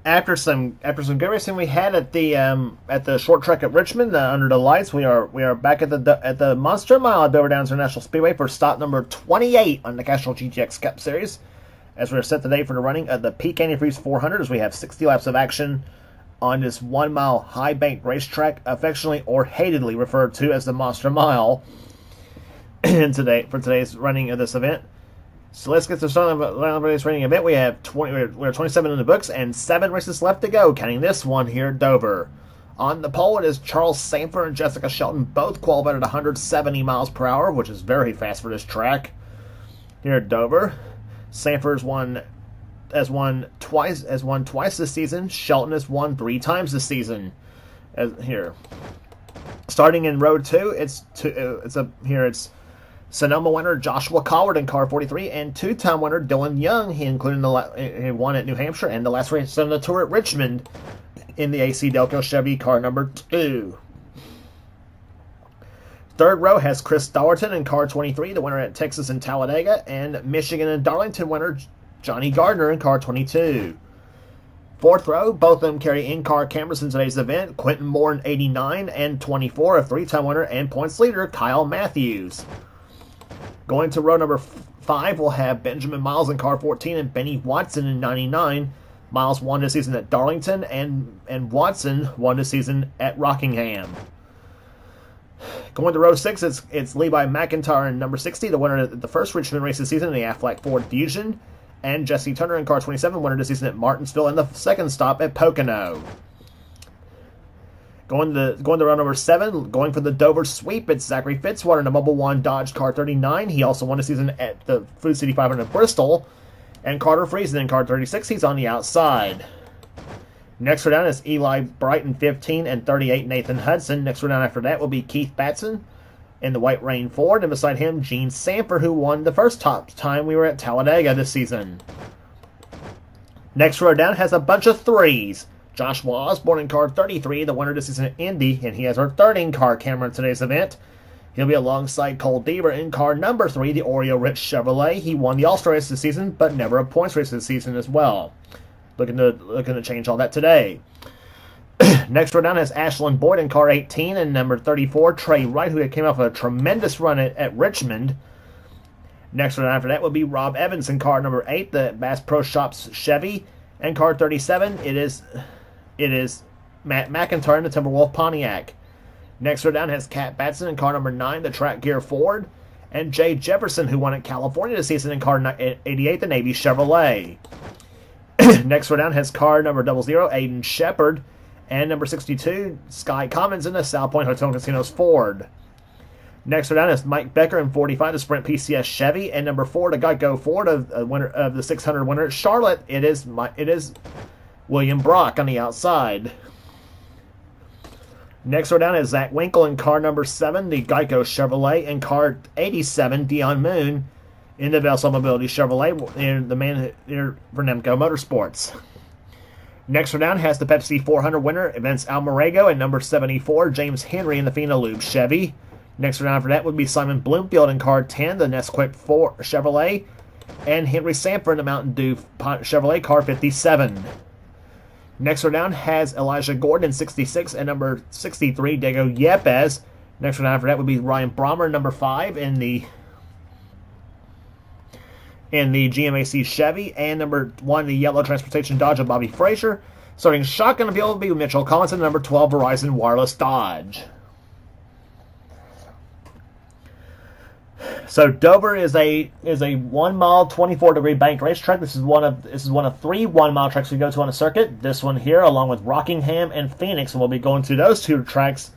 After some good racing we had at the short track at Richmond under the lights, we are back at the Monster Mile at Dover Downs International Speedway for stop number 28 on the Castrol GTX Cup Series. As we are set today for the running of the Peak Antifreeze 400, as we have 60 laps of action on this 1 mile high bank racetrack, affectionately or hatedly referred to as the Monster Mile. For today's running of this event. So let's get to start of this running event. We have 27 in the books and 7 races left to go, counting this one here at Dover. On the pole, it is Charles Sanford and Jessica Shelton, both qualified at 170 miles per hour, which is very fast for this track. Here at Dover, Sanford has won twice this season. Shelton has won 3 times this season. Starting in row 2, it's Sonoma winner Joshua Collard in car 43 and 2-time winner Dylan Young. He won at New Hampshire and the last race on the tour at Richmond in the AC Delco Chevy car number 2. Third row has Chris Dollerton in car 23, the winner at Texas and Talladega, and Michigan and Darlington winner Johnny Gardner in car 22. Fourth row, both of them carry in-car cameras in today's event. Quentin Moore in 89 and 24, a 3-time winner and points leader Kyle Matthews. Going to row number 5, we'll have Benjamin Miles in car 14 and Benny Watson in 99. Miles won this season at Darlington, and Watson won this season at Rockingham. Going to row 6, it's Levi McIntyre in number 60, the winner of the first Richmond race this season in the Aflac Ford Fusion, and Jesse Turner in car 27, winner this season at Martinsville, and the second stop at Pocono. Going to row number 7, going for the Dover sweep, it's Zachary Fitzwater in the Mobile One Dodge car 39. He also won the season at the Food City 500 Bristol. And Carter Friesen in car 36, he's on the outside. Next row down is Eli Bright in 15 and 38 Nathan Hudson. Next row down after that will be Keith Batson in the White Rain Ford. And beside him, Gene Sanford, who won the first time we were at Talladega this season. Next row down has a bunch of 3s. Joshua Osborne in car 33, the winner this season at Indy, and he has our third in-car camera in today's event. He'll be alongside Cole Deaver in car number 3, the Oreo Rich Chevrolet. He won the All-Star race this season, but never a points race this season as well. Looking to change all that today. Next row down has Ashlyn Boyd in car 18 and number 34, Trey Wright, who came off a tremendous run at Richmond. Next row down after that will be Rob Evans in car number 8, the Bass Pro Shops Chevy, and car 37, it is Matt McIntyre in the Timberwolf Pontiac. Next row down has Kat Batson in car number 9, the Track Gear Ford, and Jay Jefferson, who won at California this season in car 88, the Navy Chevrolet. Next row down has car number 00, Aiden Shepard, and number 62, Sky Commons in the South Point Hotel and Casinos Ford. Next row down is Mike Becker in 45, the Sprint PCS Chevy, and number 4, the Geico Ford winner of the 600 winner at Charlotte. It is William Brock on the outside. Next row down is Zach Winkle in car number 7, the Geico Chevrolet, and car 87, Dion Moon in the Vessel Mobility Chevrolet, and the man here for Nemco Motorsports. Next row down has the Pepsi 400 winner, Vince Almarego, and number 74, James Henry in the Fina Lube Chevy. Next row down after that would be Simon Bloomfield in car 10, the Nesquik Chevrolet, and Henry Sanford in the Mountain Dew Chevrolet car 57. Next row down has Elijah Gordon in 66 and number 63, Diego Yepes. Next row down after that would be Ryan Brommer, number 5 in the GMAC Chevy, and number 1, the Yellow Transportation Dodge of Bobby Frazier. Starting shotgun appeal will be Mitchell Collins and number 12, Verizon Wireless Dodge. So Dover is a 1 mile 24-degree bank racetrack. This is one of 3 1-mile tracks we go to on the circuit. This one here, along with Rockingham and Phoenix, and we'll be going to those 2 tracks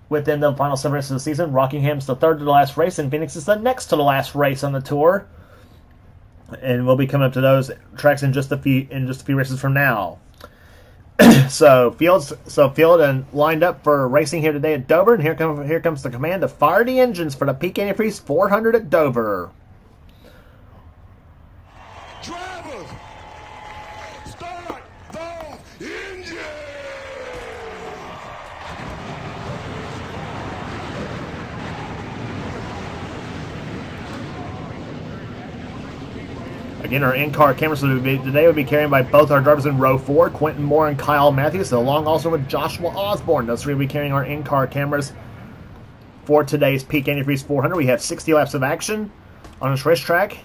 within the final 7 races of the season. Rockingham's the third to the last race, and Phoenix is the next to the last race on the tour. And we'll be coming up to those tracks in just a few races from now. So field and lined up for racing here today at Dover, and here comes the command to fire the engines for the Peak Antifreeze 400 at Dover. Drivers, start those engines! Again, our in-car cameras today would be carried by both our drivers in row 4, Quentin Moore and Kyle Matthews, along also with Joshua Osborne. Those three will be carrying our in-car cameras for today's Peak Antifreeze 400. We have 60 laps of action on this racetrack.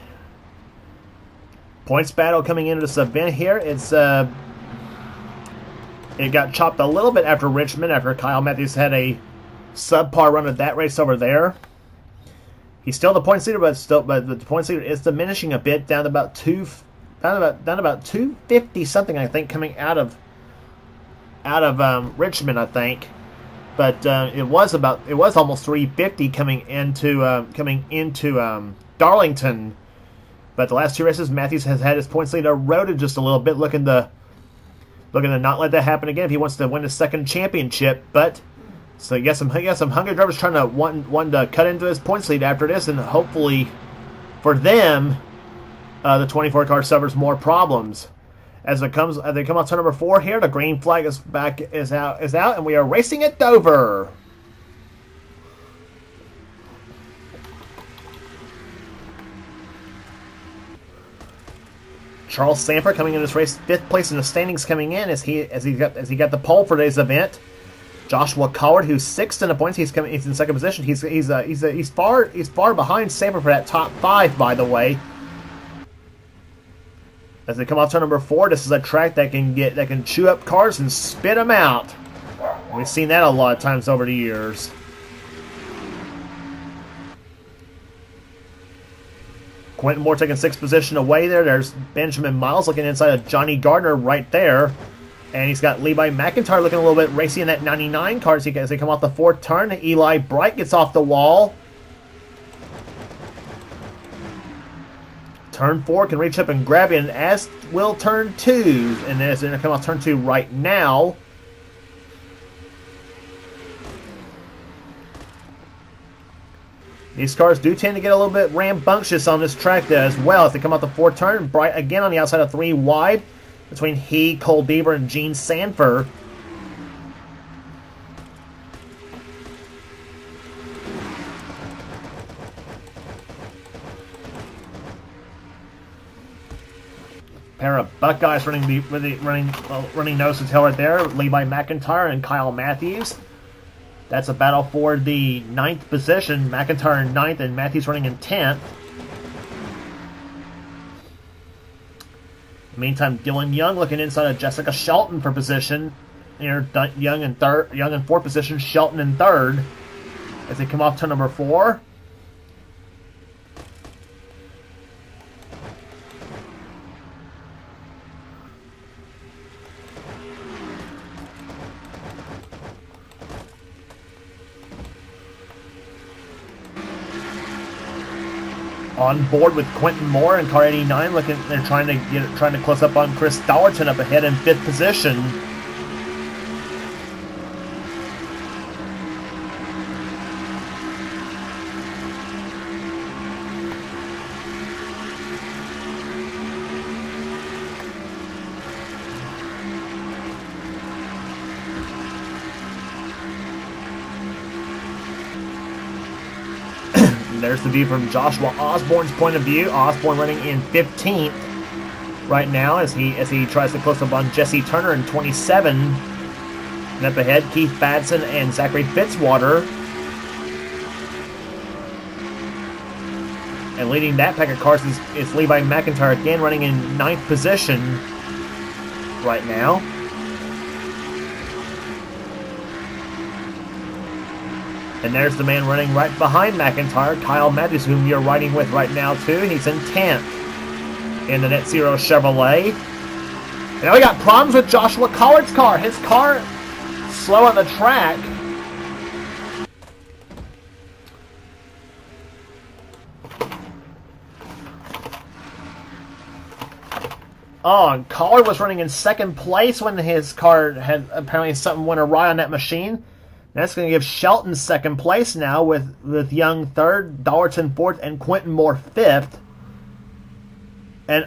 Points battle coming into this event here. It got chopped a little bit after Richmond, after Kyle Matthews had a subpar run at that race over there. He's still the points leader, but the points leader is diminishing a bit, down to about 250 something, I think, coming out of Richmond, I think. But it was almost 350 coming into Darlington. But the last two races, Matthews has had his points lead eroded just a little bit, looking to not let that happen again if he wants to win his second championship. But so you got some hungry drivers trying to want to cut into his points lead after this, and hopefully for them, the 24 car suffers more problems. As they come on turn number 4 here, the green flag is out, and we are racing at Dover. Charles Sanford coming in this race, 5th place in the standings coming in as he got the pole for today's event. Joshua Collard, who's 6th in the points, he's in second position. He's far behind Sanford for that top 5, by the way. As they come off turn number 4, this is a track that can chew up cars and spit them out. We've seen that a lot of times over the years. Quentin Moore taking 6th position away there. There's Benjamin Miles looking inside of Johnny Gardner right there. And he's got Levi McIntyre looking a little bit racy in that 99 car as they come off the 4th turn. Eli Bright gets off the wall. Turn 4 can reach up and grab it, as will turn 2. And as they're going to come off turn 2 right now. These cars do tend to get a little bit rambunctious on this track as well. As they come off the 4th turn, Bright again on the outside of 3 wide between he, Cole Beaver, and Gene Sanford. Pair of Buckeyes running nose to tail right there. Levi McIntyre and Kyle Matthews. That's a battle for the 9th position. McIntyre in 9th and Matthews running in 10th. Meantime, Dylan Young looking inside of Jessica Shelton for position. Young in 4th position, Shelton in 3rd. As they come off turn number 4. On board with Quentin Moore and car 89, they're trying to close up on Chris Dollerton up ahead in 5th position. There's the view from Joshua Osborne's point of view. Osborne running in 15th right now as he tries to close up on Jesse Turner in 27. And up ahead, Keith Badson and Zachary Fitzwater. And leading that pack of cars is Levi McIntyre again running in 9th position right now. And there's the man running right behind McIntyre, Kyle Matthews, whom you're riding with right now, too. He's in 10th in the Net Zero Chevrolet. And now we got problems with Joshua Collard's car. His car slow on the track. Oh, and Collard was running in 2nd place when his car had apparently something went awry on that machine. That's going to give Shelton 2nd place now with Young 3rd, Dollerton 4th, and Quentin Moore 5th. And,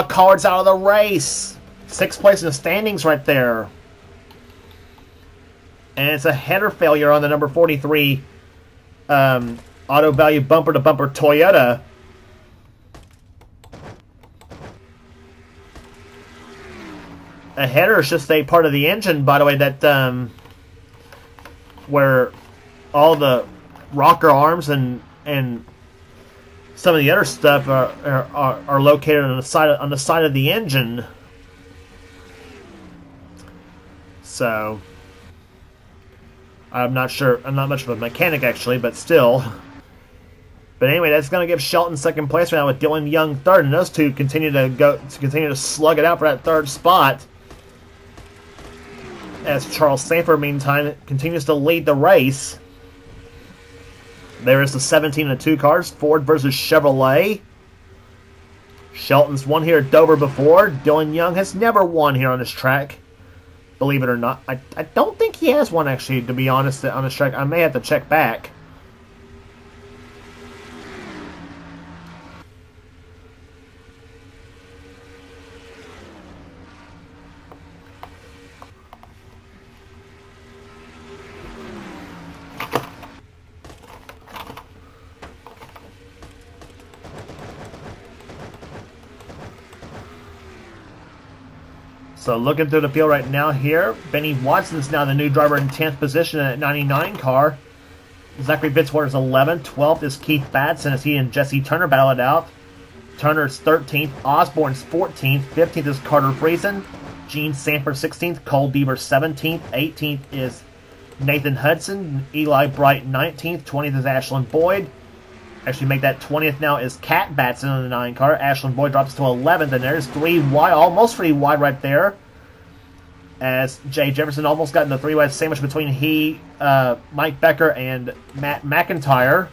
Collard's out of the race. 6th place in the standings right there. And it's a header failure on the number 43 Auto Value bumper-to-bumper Toyota. a header is just a part of the engine, by the way, that where all the rocker arms and some of the other stuff are located on the side of the engine. So I'm not sure. I'm not much of a mechanic actually, but still. But anyway, that's going to give Shelton second place right now with Dylan Young third, and those two continue to slug it out for that third spot. As Charles Sanford, meantime, continues to lead the race. There is the 17-2 cars, Ford versus Chevrolet. Shelton's won here at Dover before. Dylan Young has never won here on this track, believe it or not. I don't think he has one, actually, to be honest, on this track. I may have to check back. So looking through the field right now here, Benny Watson's now the new driver in 10th position in that 99 car. Zachary Fitzwater's 11th. 12th is Keith Batson as he and Jesse Turner battle it out. Turner's 13th. Osborne's 14th. 15th is Carter Friesen. Gene Sanford 16th. Cole Deaver 17th. 18th is Nathan Hudson. Eli Bright 19th. 20th is Ashlyn Boyd. Actually, make that 20th now is Kat Batson in the 9 car. Ashlyn Boyd drops to 11th, and there's 3 wide, almost 3 wide right there. As Jay Jefferson almost got in the 3-wide sandwich between Mike Becker, and Matt McIntyre.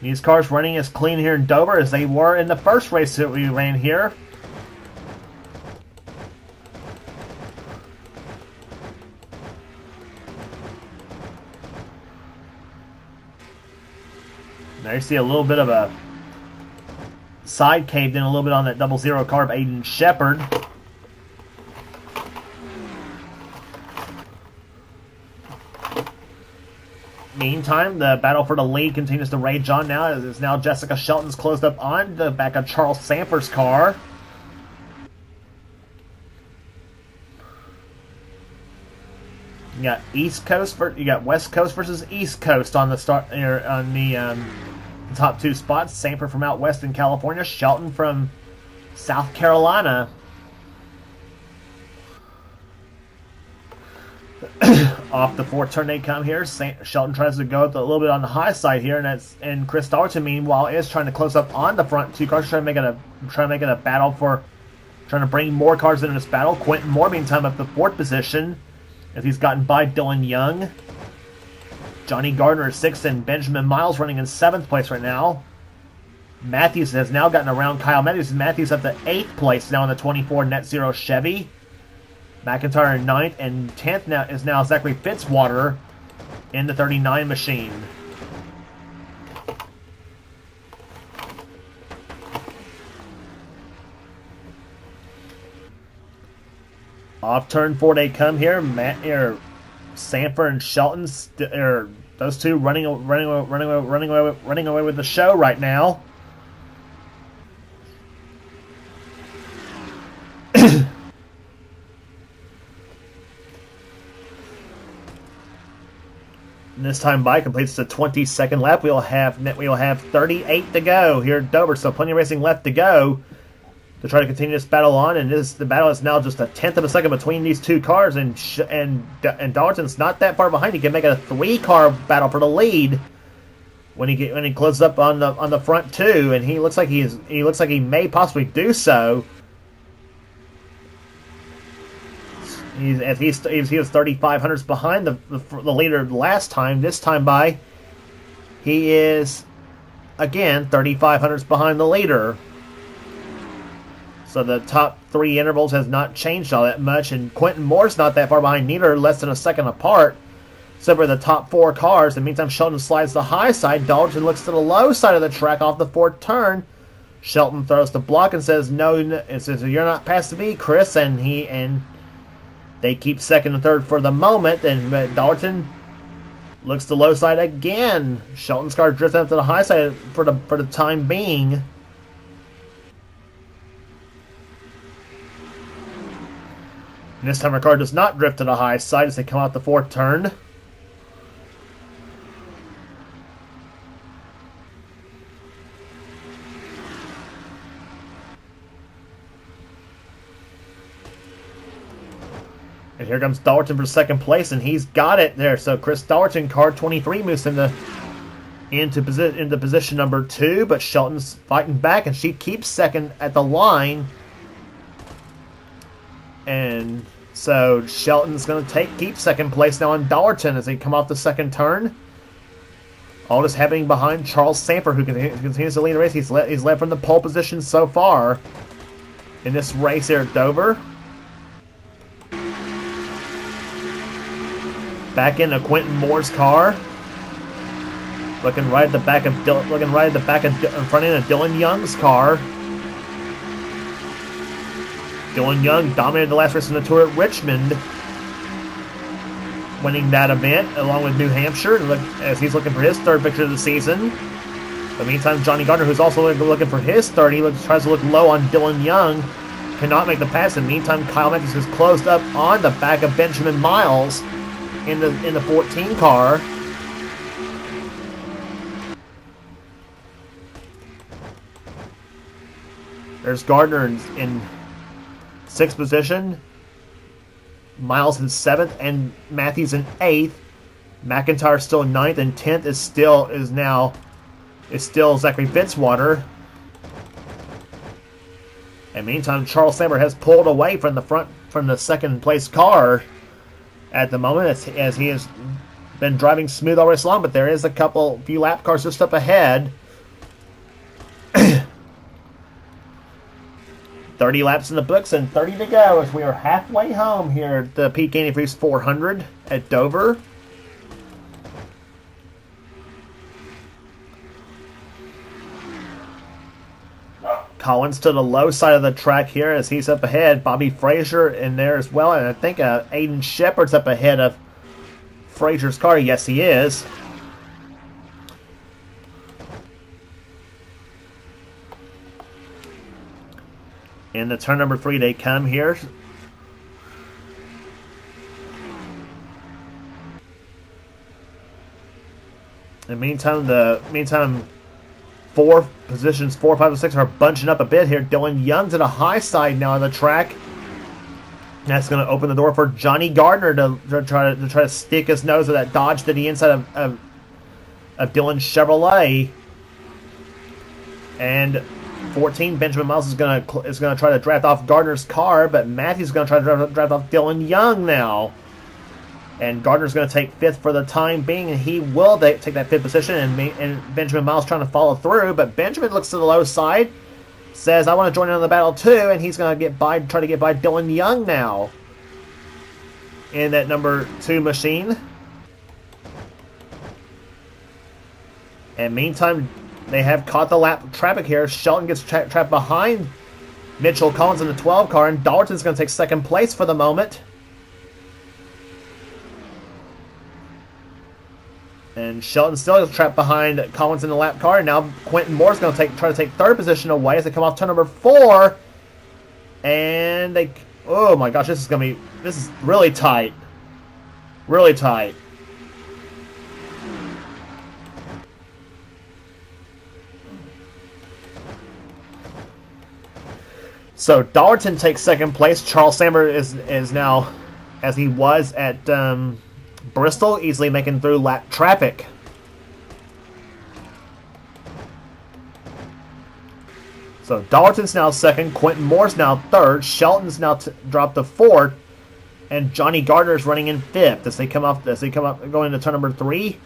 These cars running as clean here in Dover as they were in the first race that we ran here. There you see a little bit of a side caved in a little bit on that 00 car of Aiden Shepard. Meantime, the battle for the lead continues to rage on now, as it's now Jessica Shelton's closed up on the back of Charles Sanford's car. You got you got West Coast versus East Coast on the start on the top 2 spots. Sanford from out west in California, Shelton from South Carolina. Off the 4th turn they come here. Shelton tries to go a little bit on the high side here, and Chris Dalton meanwhile is trying to close up on the front 2 cars, trying to make it a battle for trying to bring more cars into this battle. Quentin Moore meantime up the 4th position, as he's gotten by Dylan Young. Johnny Gardner is 6th, and Benjamin Miles running in 7th place right now. Matthews has now gotten around Kyle Matthews. Matthews up to 8th place now in the 24 Net Zero Chevy. McIntyre in 9th, and 10th now is Zachary Fitzwater in the 39 machine. Off turn 4 they come here. Sanford and Shelton, those two running away with the show right now. This time by completes the 22nd lap. We'll have 38 to go here at Dover, so plenty of racing left to go to try to continue this battle on. And the battle is now just a 1/10 of a second between these 2 cars, and Dalton's not that far behind. He can make it a 3-car battle for the lead when he closes up on the front 2, and he looks like he may possibly do so. He was 3,500s behind the leader last time. This time by, he is again 3,500s behind the leader. So the top 3 intervals has not changed all that much, and Quentin Moore's not that far behind neither, less than a second apart. So for the top 4 cars, in the meantime, Shelton slides the high side. Dalton looks to the low side of the track off the 4th turn. Shelton throws the block and says, "No," it says, "You're not past me, Chris," and they keep 2nd and 3rd for the moment, and Dalton looks to the low side again. Shelton's car drifts up to the high side for the time being. And this time our car does not drift to the high side as they come out the fourth turn. And here comes Dalton for second place, and he's got it there. So Chris Dalton, car 23, moves into position number 2, but Shelton's fighting back, and she keeps second at the line. And so Shelton's going to keep second place now on Dalton as they come off the second turn. All this happening behind Charles Samper, who continues to lead the race. He's led from the pole position so far in this race here at Dover. Back into Quentin Moore's car. Looking right at the back of in front end of Dylan Young's car. Dylan Young dominated the last race in the Tour at Richmond, winning that event along with New Hampshire, as he's looking for his third victory of the season. But meantime, Johnny Gardner, who's also looking for his third, tries to look low on Dylan Young, cannot make the pass. In the meantime, Kyle Matthews has closed up on the back of Benjamin Miles in the 14 car. There's Gardner in 6th position, Miles in 7th, and Matthews in 8th. McIntyre still in 9th, and 10th is still Zachary Fitzwater. And meantime, Charles Samper has pulled away from the second place car at the moment, as he has been driving smooth all race long, but there is a few lap cars just up ahead. 30 laps in the books and 30 to go as we are halfway home here at the Peak Antifreeze 400 at Dover. Collins to the low side of the track here as he's up ahead. Bobby Frazier in there as well, and I think Aiden Shepard's up ahead of Frazier's car. Yes, he is. In the turn number 3 they come here. In the meantime, 4, 5, and 6 are bunching up a bit here. Dylan Young to the high side now on the track. That's going to open the door for Johnny Gardner to try to stick his nose at that Dodge to the inside of Dylan's Chevrolet. And 14, Benjamin Miles is going to try to draft off Gardner's car, but Matthews is going to try to draft off Dylan Young now. And Gardner's going to take 5th for the time being, and he will take that 5th position, and Benjamin Miles trying to follow through, but Benjamin looks to the low side, says, I want to join in on the battle too, and he's going to try to get by Dylan Young now in that number 2 machine. And meantime, they have caught the lap traffic here. Shelton gets trapped behind Mitchell Collins in the 12 car, and Dalton's going to take second place for the moment. And Shelton still is trapped behind Collins in the lap car. And now Quentin Moore's going to try to take 3rd position away as they come off turn number 4. And oh my gosh, this is really tight. Really tight. So Dalton takes second place. Charles Samper is now, as he was at Bristol, easily making through lap traffic. So Dalton's now 2nd, Quentin Moore's now 3rd, Shelton's now dropped to 4th, and Johnny Gardner's running in 5th as they come up going into turn number 3.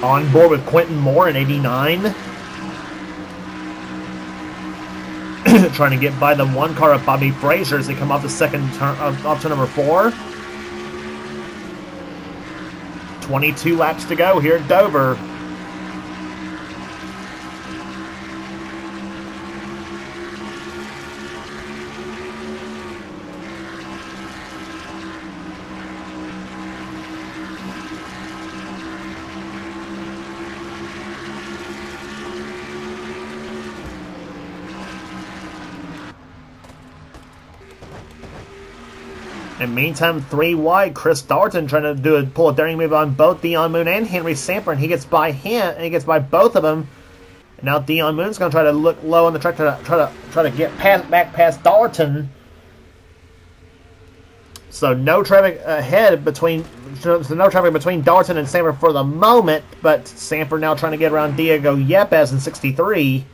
On board with Quentin Moore in 89. Trying to get by the 1 car of Bobby Frazier as they come off the second turn, off to number 4. 22 laps to go here at Dover. In the meantime, 3 wide, Chris Darton trying to pull a daring move on both Dion Moon and Henry Samper, and he gets by him, and he gets by both of them. And now Dion Moon's going to try to look low on the track, try to get back past Darton. So no traffic between Darton and Samper for the moment, but Samper now trying to get around Diego Yepes in 63.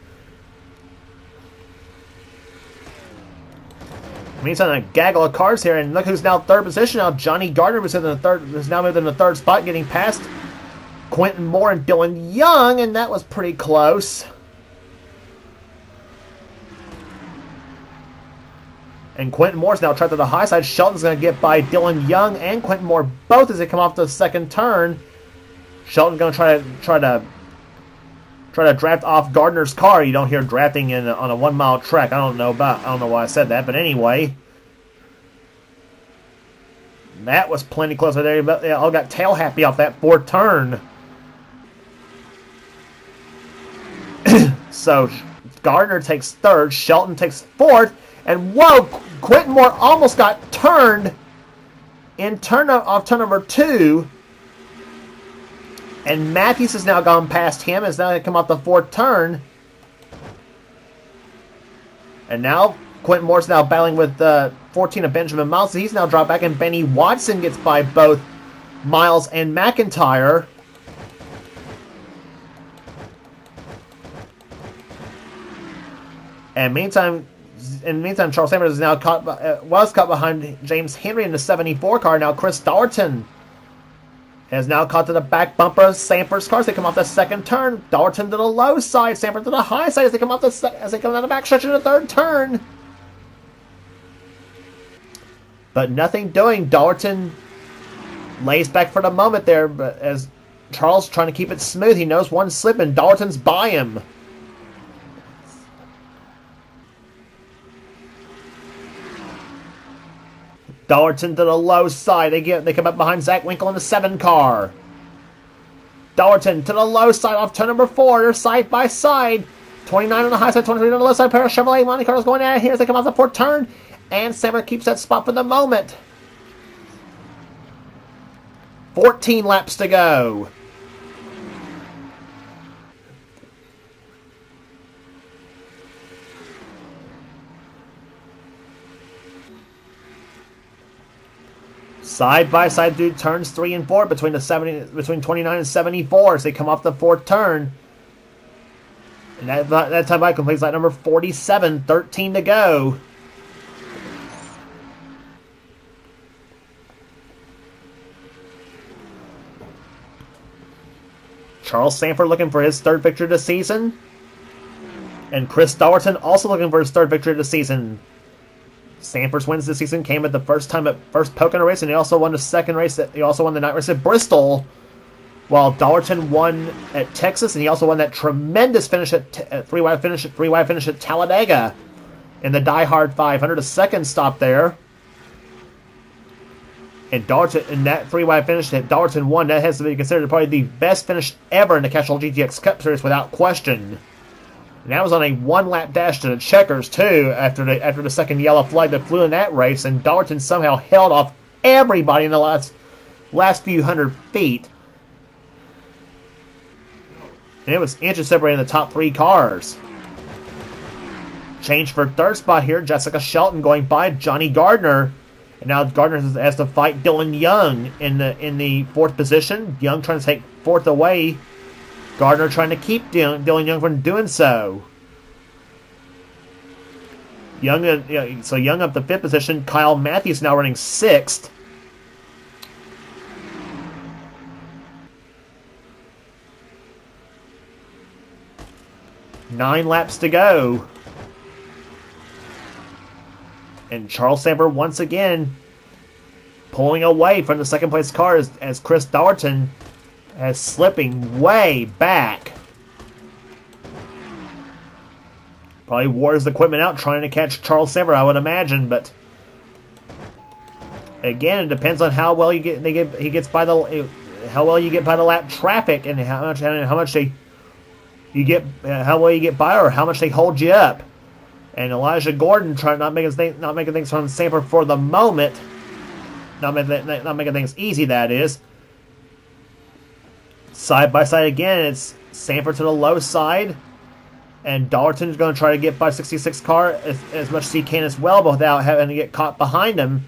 Meantime, a gaggle of cars here, and look who's now third position now. Johnny Gardner was now moved in the third spot, getting past Quentin Moore and Dylan Young, and that was pretty close. And Quentin Moore's now trapped to the high side. Shelton's going to get by Dylan Young and Quentin Moore both as they come off the second turn. Shelton's going to try to draft off Gardner's car. You don't hear drafting on a 1 mile track. I don't know why I said that, but anyway, that was plenty close there. But they all got tail happy off that fourth turn. So Gardner takes third, Shelton takes fourth, and whoa, Quentin Moore almost got turned in turn number 2. And Matthews has now gone past him as now they come off the fourth turn. And now Quentin Moore's now battling with 14 of Benjamin Miles. So he's now dropped back, and Benny Watson gets by both Miles and McIntyre. And meantime, Charles Sanders is now was caught behind James Henry in the 74 car. Now Chris Darton has now caught to the back bumper of Samper's car as they come off the second turn. Darton to the low side, Samper to the high side as they come down the back stretch in the third turn. But nothing doing. Darton lays back for the moment there, but as Charles trying to keep it smooth, he knows one slip and Darton's by him. Darton to the low side. They come up behind Zach Winkle in the 7 car. Darton to the low side off turn number 4. They're side by side. 29 on the high side, 23 on the low side. Pair of Chevrolet Monte Carlos going at it here as they come off the 4th turn. And Samper keeps that spot for the moment. 14 laps to go. Side by side through turns 3 and 4 between 29 and 74 as they come off the 4th turn. And that time by completes lap number 47, 13 to go. Charles Samper looking for his 3rd victory of the season. And Chris Darton also looking for his 3rd victory of the season. Samper's wins this season came at the first Pocono race, and he also won the second race. He also won the night race at Bristol, while Darton won at Texas, and he also won that tremendous finish at three-wide finish at Talladega in the Die Hard 500, a second stop there. And that three-wide finish that Darton won, that has to be considered probably the best finish ever in the Castrol GTX Cup Series without question. And that was on a 1-lap dash to the checkers, too, after the second yellow flag that flew in that race. And Darton somehow held off everybody in the last few hundred feet. And it was inches separating the top 3 cars. Change for 3rd spot here. Jessica Shelton going by Johnny Gardner. And now Gardner has to fight Dylan Young in the 4th position. Young trying to take 4th away. Gardner trying to keep Dylan Young from doing so. Young up the 5th position. Kyle Matthews now running 6th. Nine laps to go. And Charles Samper once again pulling away from the second place car as Chris Darton is slipping way back. Probably wore his equipment out trying to catch Charles Samper, I would imagine, but again, it depends on how well you get by the lap traffic and how well you get by or how much they hold you up. And Elijah Gordon trying not making things from Samper for the moment Not making things easy, that is. Side by side again, it's Sanford to the low side. And Dalton's going to try to get by 66 car as much as he can as well, but without having to get caught behind him.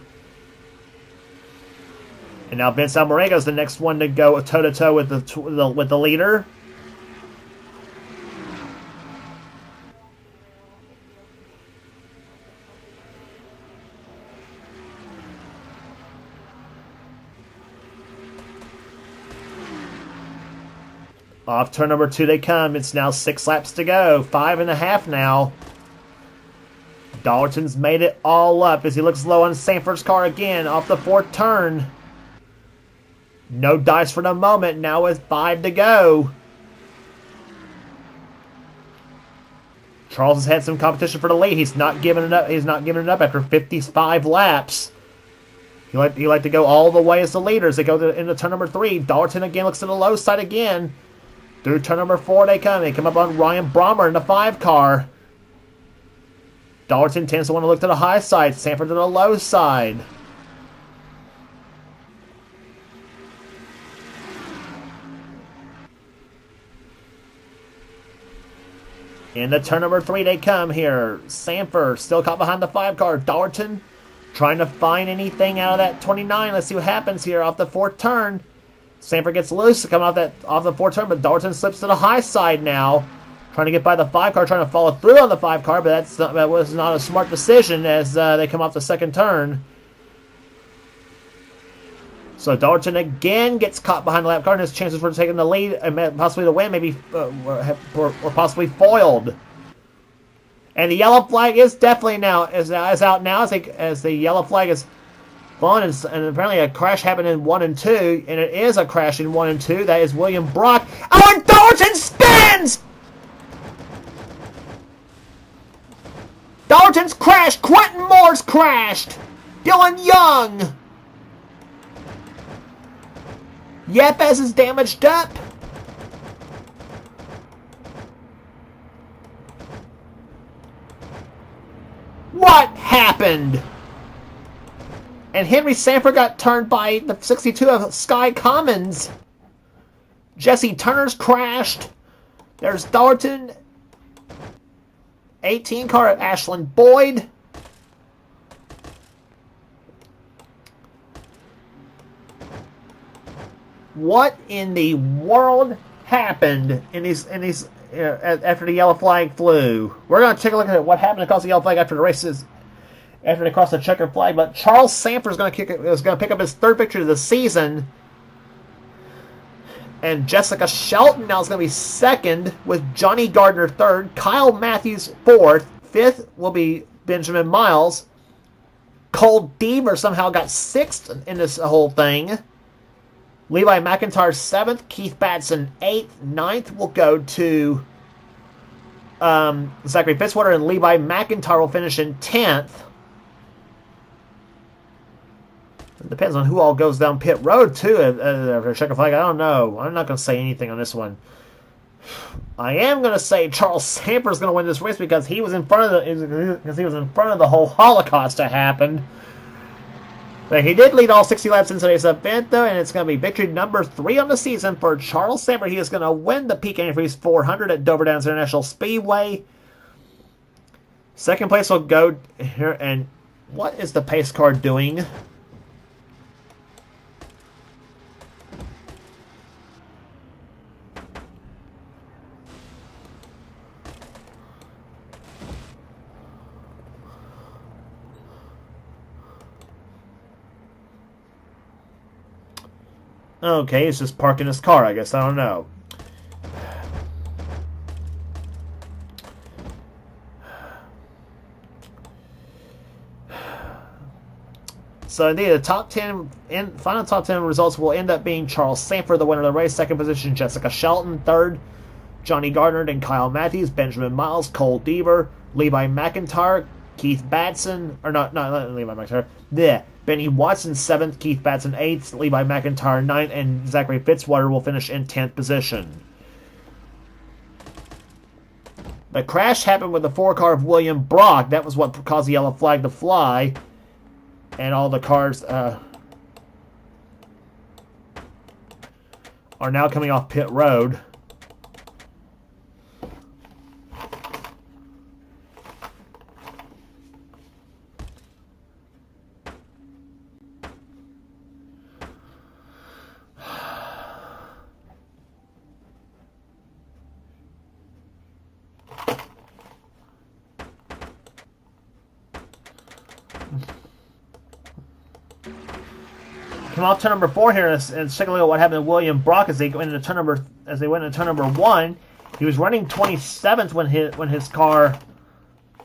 And now Vince Almerega is the next one to go toe-to-toe with the leader. Off turn number 2 they come. It's now 6 laps to go. 5.5 now. Dalton's made it all up as he looks low on Sanford's car again off the 4th turn. No dice for the moment. Now with 5 to go. Charles has had some competition for the lead. He's not giving it up. He's not giving it up after 55 laps. He like to go all the way as the leaders. They go into turn number 3. Dalton again looks to the low side again. Through turn number 4 they come. They come up on Ryan Brommer in the 5 car. Dalton tends to want to look to the high side. Sanford to the low side. Into turn number 3 they come here. Sanford still caught behind the 5 car. Dalton trying to find anything out of that 29. Let's see what happens here off the 4th turn. Sanford gets loose to come off the 4th turn, but Dalton slips to the high side now. Trying to get by the 5 car, trying to follow through on the 5 car, but that was not a smart decision as they come off the 2nd turn. So Dalton again gets caught behind the lap car and has chances for taking the lead and possibly the win, maybe or possibly foiled. And the yellow flag is definitely is out now as the yellow flag is gone, and apparently a crash happened in 1 and 2, and it is a crash in 1 and 2. That is William Brock. Oh, and Dalton spins! Dalton's crashed. Quentin Moore's crashed. Dylan Young. Yepes is damaged up. What happened? And Henry Sanford got turned by the 62 of Sky Commons. Jesse Turner's crashed. There's Dalton. 18 car of Ashland Boyd. What in the world happened in these after the yellow flag flew? We're going to take a look at what happened across the yellow flag after the races. After they crossed the checkered flag, but Charles Sanford is going to pick up his 3rd victory of the season, and Jessica Shelton now is going to be 2nd with Johnny Gardner 3rd, Kyle Matthews 4th, 5th will be Benjamin Miles. Cole Deaver somehow got 6th in this whole thing. Levi McIntyre 7th, Keith Batson 8th, 9th will go to Zachary Fitzwater, and Levi McIntyre will finish in 10th. It depends on who all goes down pit road, too, after a checkered flag. I don't know. I'm not going to say anything on this one. I am going to say Charles Sanford is going to win this race because he was in front of the whole Holocaust that happened. But he did lead all 60 laps in today's event, though, and it's going to be victory number 3 on the season for Charles Sanford. He is going to win the Peak Antifreeze 400 at Dover Downs International Speedway. 2nd place will go here, and what is the pace car doing? Okay, he's just parking his car, I guess. I don't know. So indeed, the final top 10 results will end up being Charles Sanford, the winner of the race. 2nd position, Jessica Shelton. 3rd, Johnny Gardner and Kyle Matthews. Benjamin Miles, Cole Deaver, Levi McIntyre, Keith Batson, or not Levi McIntyre. Benny Watson 7th, Keith Batson 8th, Levi McIntyre 9th, and Zachary Fitzwater will finish in 10th position. The crash happened with the 4 car of William Brock. That was what caused the yellow flag to fly. And all the cars are now coming off pit road. Come off turn number 4 here, and take a look at what happened to William Brock as they went into turn number 1. He was running 27th when his car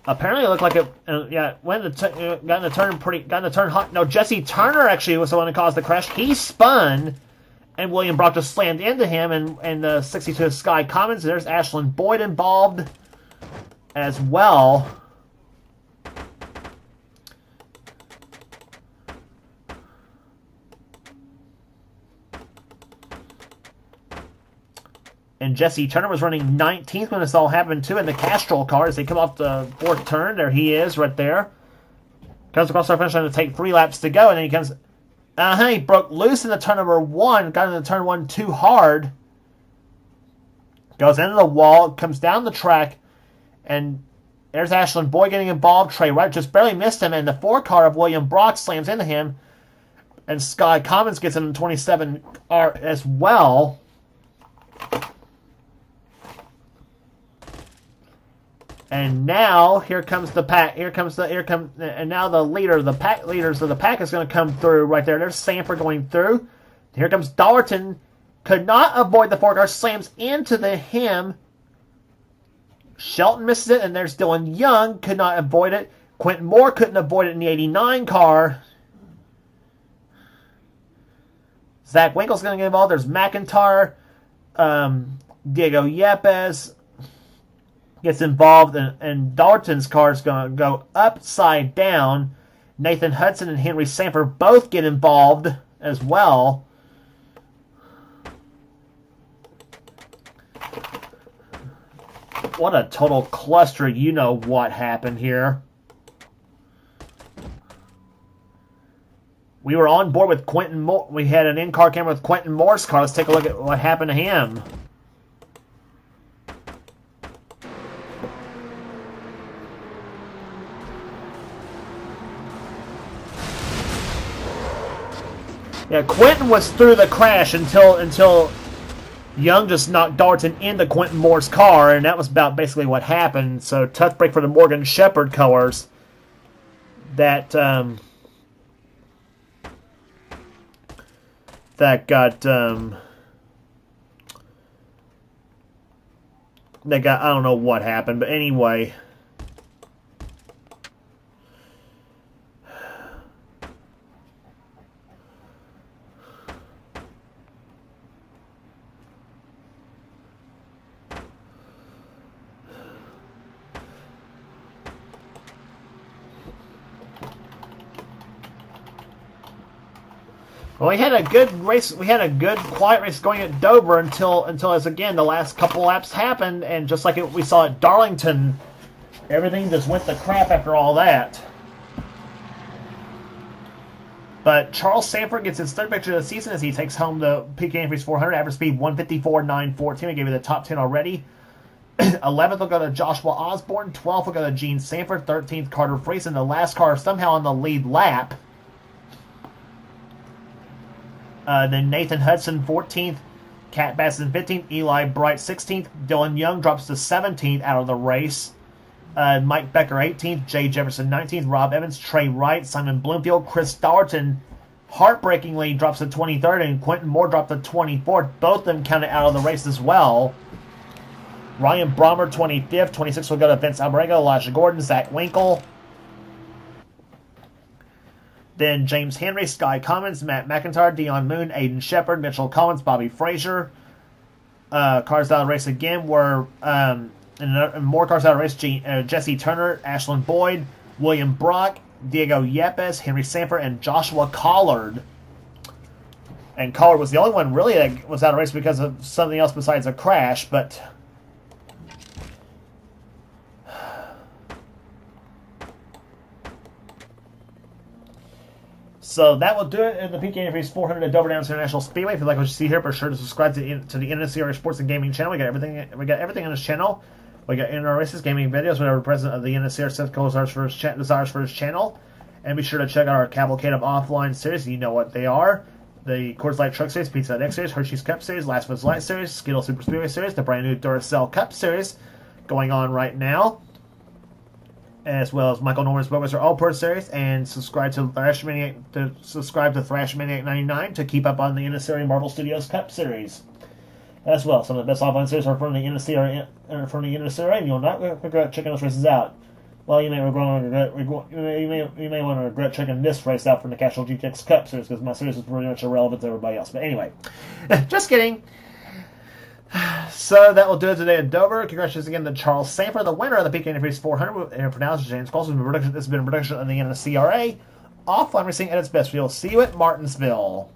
apparently looked like it. Got in the turn hot. No, Jesse Turner actually was the one that caused the crash. He spun, and William Brock just slammed into him. And the 62 Sky Commons. There's Ashland Boyd involved as well. And Jesse Turner was running 19th when this all happened, too, in the Castrol car. As they come off the 4th turn, there he is right there. Comes across our finish line to take 3 laps to go, and then he comes... he broke loose in the turn number 1, got into turn 1 too hard. Goes into the wall, comes down the track, and there's Ashland Boyd getting involved. Trey Wright just barely missed him, and the 4 car of William Brock slams into him. And Sky Commons gets in 27 as well. And now here comes the pack. And now the pack leaders of the pack is going to come through right there. There's Sanford going through. Here comes Dollarton. Could not avoid the 4 car. Slams into him. Shelton misses it, and there's Dylan Young. Could not avoid it. Quentin Moore couldn't avoid it in the 89 car. Zach Winkle's going to get involved. There's McIntyre. Diego Yepes gets involved, and Dalton's car is going to go upside down. Nathan Hudson and Henry Sanford both get involved as well. What a total cluster. You know what happened here. We were on board with Quentin Moore. We had an in-car camera with Quentin Moore's car. Let's take a look at what happened to him. Yeah, Quentin was through the crash until Young just knocked Dalton into Quentin Moore's car, and that was about basically what happened. So tough break for the Morgan Shepherd cars that got I don't know what happened, but anyway. Well, we had a good race. We had a good, quiet race going at Dover until as again the last couple laps happened, and just like we saw at Darlington, everything just went to crap after all that. But Charles Sanford gets his 3rd victory of the season as he takes home the PK Antifreeze 400, average speed 154.914. I gave you the top 10 already. 11th will go to Joshua Osborne. 12th will go to Gene Sanford. 13th, Carter Friesen. The last car somehow on the lead lap. Then Nathan Hudson, 14th. Cat Basson, 15th. Eli Bright, 16th. Dylan Young drops to 17th out of the race. Mike Becker, 18th. Jay Jefferson, 19th. Rob Evans, Trey Wright, Simon Bloomfield, Chris Dollarton, heartbreakingly drops to 23rd, and Quentin Moore dropped to 24th. Both of them counted out of the race as well. Ryan Brommer, 25th. 26th will go to Vince Alberego, Elijah Gordon, Zach Winkle. Then James Henry, Sky Commons, Matt McIntyre, Dion Moon, Aiden Shepard, Mitchell Collins, Bobby Frazier. Cars out of the race again were, and more cars out of the race, Jesse Turner, Ashland Boyd, William Brock, Diego Yepes, Henry Sanford, and Joshua Collard. And Collard was the only one really that was out of the race because of something else besides a crash, but... So that will do it in the PK Antifreeze 400 at Dover Downs International Speedway. If you like what you see here, be sure to subscribe to the NNSCRA Sports and Gaming channel. We got everything on this channel. We got in our races, gaming videos, whatever the president of the NNSCRA desires for his channel. And be sure to check out our Cavalcade of Offline series. You know what they are. The Coors Light Truck Series, Pizza Hut X Series, Hershey's Cup Series, Last Foods Light Series, Skittles Super Speedway Series, the brand new Duracell Cup Series going on right now, as well as Michael Norman's Bogus All-Pro Series, and subscribe to Thrash Maniac 99 to keep up on the NNSCRA Marvel Studios Cup Series. As well, some of the best offline series are from the NNSCRA, and you'll not regret checking those races out. Well, you may want to regret checking this race out from the Castrol GTX Cup Series, because my series is pretty much irrelevant to everybody else. But anyway, just kidding. So that will do it today at Dover. Congratulations again to Charles Sanford, the winner of the PK Antifreeze 400. And for now, this is James Colson. This has been a production of the NNSCRA. Offline racing at its best. We'll see you at Martinsville.